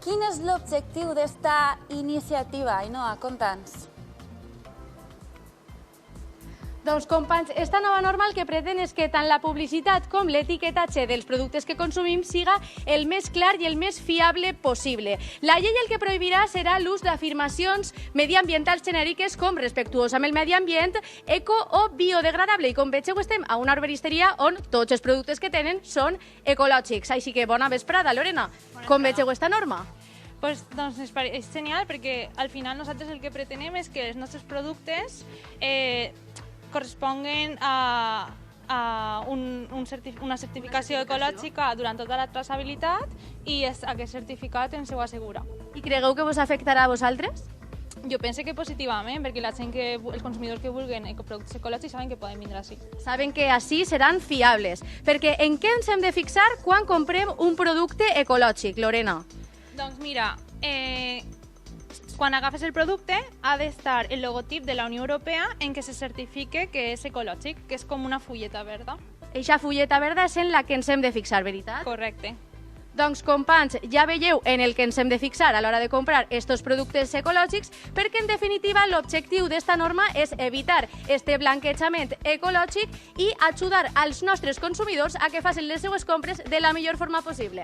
quin és l'objectiu d'esta iniciativa? Ainhoa, conta'ns. Doncs, companys, esta nova norma el que pretén és que tant la publicitat com l'etiquetatge dels productes que consumim siga el més clar i el més fiable possible. La llei el que prohibirà serà l'ús d'afirmacions mediambientals genèriques com respectuós amb el medi ambient, eco o biodegradable. I com vegeu, estem a una arboristeria on tots els productes que tenen són ecològics. Així que bona vesprada, Lorena. Com vegeu esta norma? Doncs és genial perquè al final nosaltres el que pretenem és que els nostres productes corresponguen a una certificació ecològica durant tota la traçabilitat i aquest certificat ens ho assegura. I cregueu que vos afectarà a vosaltres? Jo penso que positivament, perquè la gent els consumidors que vulguin productes ecològics saben que poden vindre així. Saben que així seran fiables. Perquè en què ens hem de fixar quan comprem un producte ecològic, Lorena? Doncs mira, quan agafes el producte ha d'estar el logotip de la Unió Europea en què se certifique que és ecològic, que és com una fulleta verda. Eixa fulleta verda és en la que ens hem de fixar, veritat? Correcte. Doncs, companys, ja veieu en el que ens hem de fixar a l'hora de comprar estos productes ecològics, perquè, en definitiva, l'objectiu d'esta norma és evitar este blanquejament ecològic i ajudar als nostres consumidors a que facin les seues compres de la millor forma possible.